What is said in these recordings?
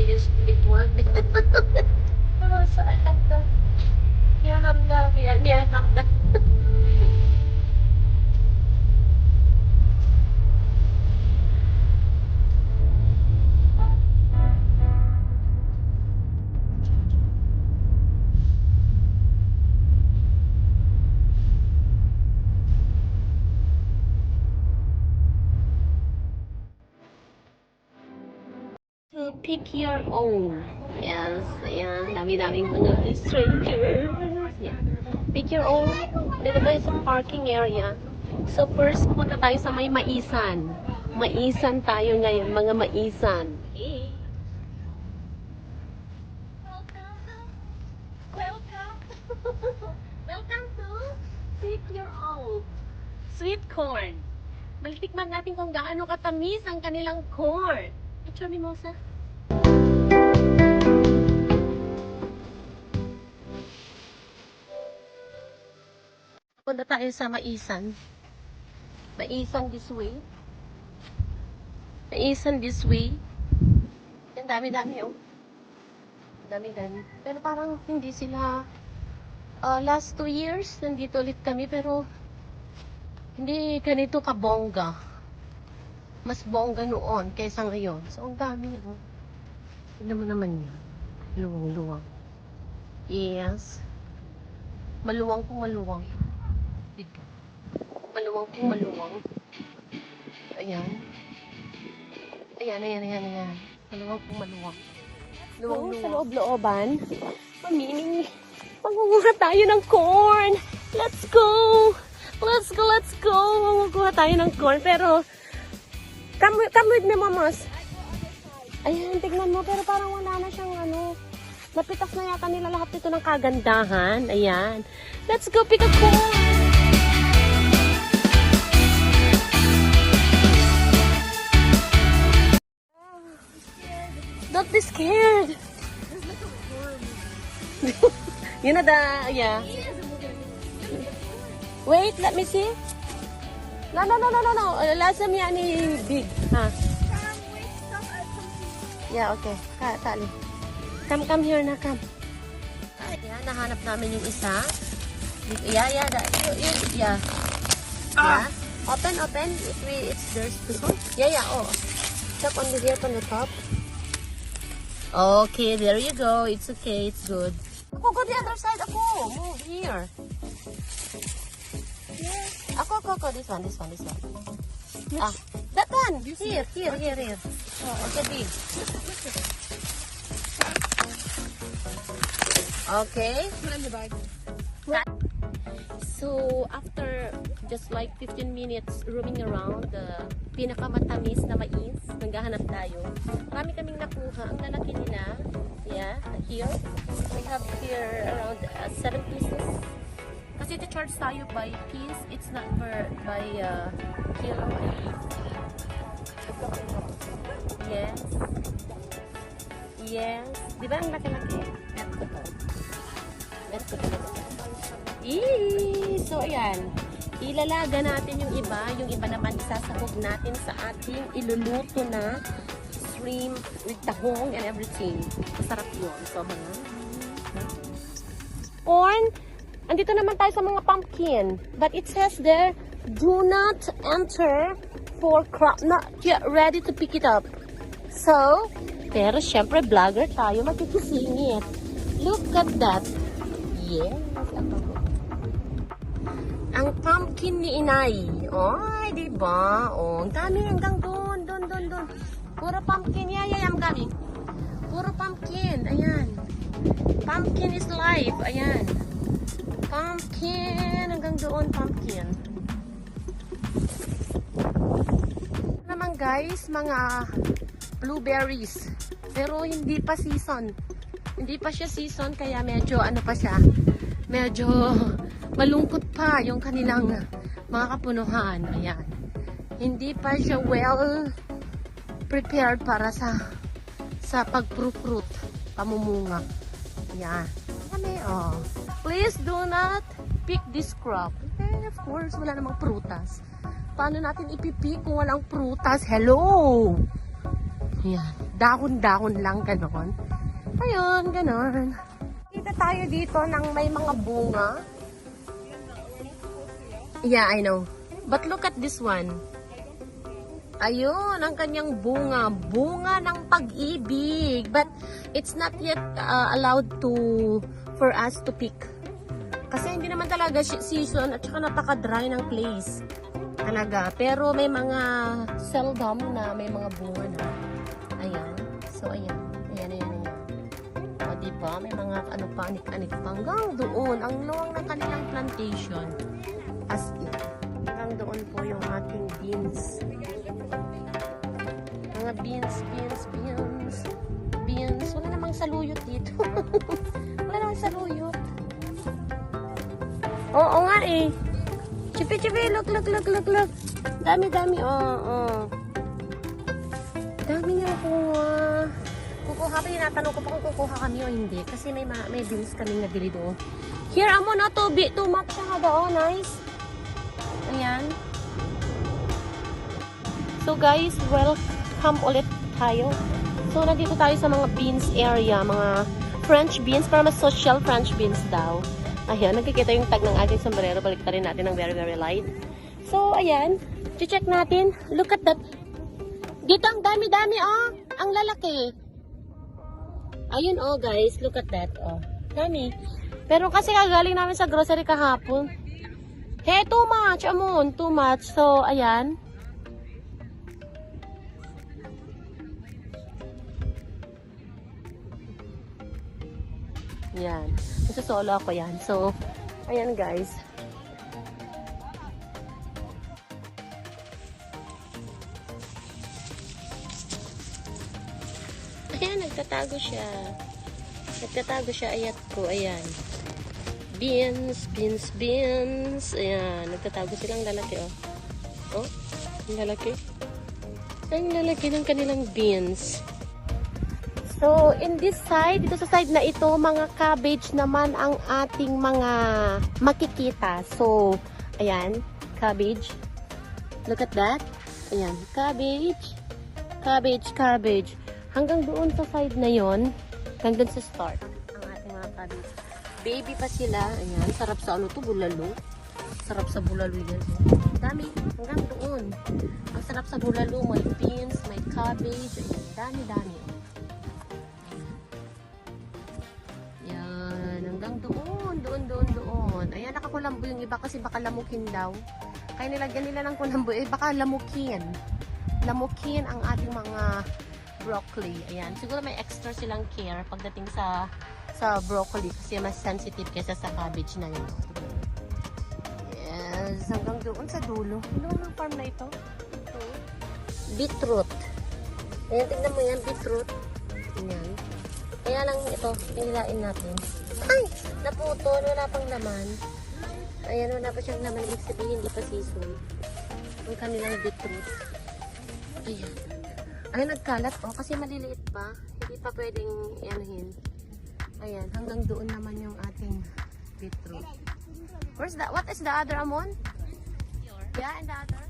is one. Oh, saan ka? Yan na. To pick your own. Yes, ayan. Dami-daming mga strangers. Yeah. Pick your own. Dito tayo sa parking area. So first, punta tayo sa may Maisan. Maisan tayo ngayon, mga Maisan. Hey. Welcome. Welcome to Pick Your Own. Sweet corn. Magtikman natin kung gaano katamis ang kanilang corn. Picture mimosa. Punta tayo sa Maisan. Maisan this way. Maisan this way. Ang dami-dami oh. Dami-dami. Pero parang hindi sila last 2 years nandito ulit kami pero hindi ganito kabongga. Mas bongga noon kaysa ngayon. So ang dami oh. Tignan mo naman yun. Luwang-luwang. Yes. Maluwang kung maluwang. Maluwang kung maluwang. Ayan. Ayan. Maluwang kung maluwang. Luwang-luwang. Sa loob-looban, mamiming. Mangunguha tayo ng corn. Let's go! Let's go! Mangunguha tayo ng corn. Pero, come with me, mamas. Ayan, tignan mo. Pero parang wala na siyang ano. Napitas na yata nila lahat ito ng kagandahan. Ayan. Let's go pick a corn! Don't be scared. You know yeah. Wait, let me see. No. Lazam yani big. Ha. Yeah, okay. Tali. Come here na, come. Ayan, nahanap namin yung isa. Yeah. Yeah. Open. There's this one. Yeah. Oh. Tap on the on the top. Okay, there you go. It's okay. It's good. Ako, go the other side. Ako, move here. Yeah. Ako. This one. Ah, that one. Here. Oh, okay, big. Okay. Put in the bag. So, after just like 15 minutes roaming around the pinakamatamis na mais, naghahanap tayo. Marami kaming nakuha. Ang lalaki nila, yeah, here. We have here around 7 pieces. Kasi the-charge tayo by piece. It's not by kilo. Yes. Di ba ang laki-laki? Ito. So, ayan. Ilalaga natin yung iba. Yung iba naman isasahog natin sa ating iluluto na shrimp with tahong and everything. Masarap yun. So, corn. Andito naman tayo sa mga pumpkin. But it says there, do not enter for crop. Not yet ready to pick it up. So, pero syempre vlogger tayo. Magkikisingit. Look at that. Yes. Ang pumpkin ni Inay. Ay, diba? Oh, ang dami hanggang doon. Puro pumpkin. Yeah, I'm coming. Puro pumpkin. Ayan. Pumpkin is life. Ayan. Pumpkin. Hanggang doon, pumpkin. Naman guys, mga blueberries. Pero hindi pa season. Hindi pa siya season, kaya medyo ano pa siya. Medyo malungkot pa yung kanilang mga kapunuhan. Ayan. Hindi pa siya well prepared para sa pag-fruit, pamumunga. Ayan. Kami, oh. Please do not pick this crop. Okay, of course, wala namang prutas. Paano natin ipipick kung walang prutas? Hello! Ayan. dahon-dahon lang, ganon. Ayun, ganon. Kita tayo dito ng may mga bunga. Yeah, I know. But look at this one. Ayun, ang kanyang bunga. Bunga ng pag-ibig. But it's not yet allowed for us to pick. Kasi hindi naman talaga season at saka napaka-dry ng place. Talaga. Pero may mga seldom na may mga bunga na. Ayan. So, ayan. Ayan. O, diba? May mga ano pa, anik-anik pa. Hanggang doon. Ang luwang ng kanilang plantation. As in. Hanggang doon po yung ating beans. Mga beans. Wala namang saluyot dito. Wala namang saluyot. Oo nga eh. Chipi. Look. Dami. Oo. Dami nga kuha. Kukuha pa, tinatanong ko pa kung kukuha kami o hindi. Kasi may beans kami nabili doon. Here, amo na to. Too much siya doon. Nice. Ayan. So guys, welcome ulit tayo. So nandito tayo sa mga beans area. Mga French beans. Para mas social French beans daw. Ayan, nagkikita yung tag ng ating sombrero. Balik rin natin ng very, very light. So, ayan. Check natin. Look at that. Dito ang dami-dami, oh. Ang lalaki. Ayun, oh, guys. Look at that, oh. Dami. Pero kasi kagaling namin sa grocery kahapon. Hey, too much, amon. Too much. So, ayan. Yan. Solo ako yan. So, ayan guys. Ayan, nagtatago siya. Ayat ko. Ayan. Beans. Ayan, nagtatago silang lalaki, oh. Oh, ang lalaki. Ang lalaki ng kanilang beans. So, in this side, dito sa side na ito, mga cabbage naman ang ating mga makikita. So, ayan, cabbage. Look at that. Ayan, cabbage. Hanggang doon sa side na yon, hanggang sa start, ang ating mga cabbage. Baby pa sila. Ayan, sarap sa ano to, bulalo. Sarap sa bulalo yan. Dami, hanggang doon. Ang sarap sa bulalo, may beans, may cabbage. Ayan, dami. Doon. Ayan, nakakulambo yung iba kasi baka lamukin daw. Kaya nilagyan nila ng kulambo, baka lamukin. Lamukin ang ating mga broccoli. Ayan, siguro may extra silang care pagdating sa broccoli kasi mas sensitive kaysa sa cabbage na yun. Yes, hanggang doon sa dulo. Ano ang farm na ito? Beetroot. Ayan, tignan mo yan, beetroot. Ayan. Kaya lang ito, pinilain natin. Ay! Naputol, wala pang laman. Ayan, wala pa siyang laman. Ibig sabihin, hindi pa season. Ang kanilang beetroot. Ayan. Ay, nagkalat. Oh, kasi maliliit pa. Hindi pa pwedeng ianahin. Ayan, hanggang doon naman yung ating beetroot. Where's that? What is the other, Amon? Yeah, and the other?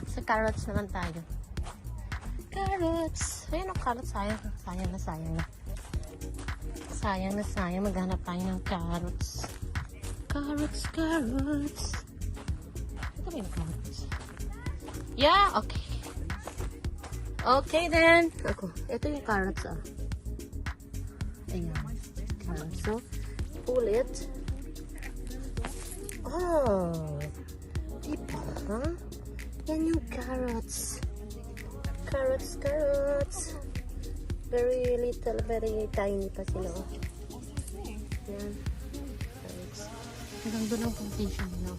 Sa carrots naman tayo. Carrots! Ayan, ang carrots. Sayang na. Sayang. Maghanap tayo ng carrots. Carrots. Ito ba yung carrots? Yeah, okay. Okay then. Ito yung carrots, ah. Ayan. Carrots. So, pull it. Oh. Diba? Yan yung carrots. Carrots. Very little, very tiny pa sila. Yan. Hanggang doon ang plantation nila.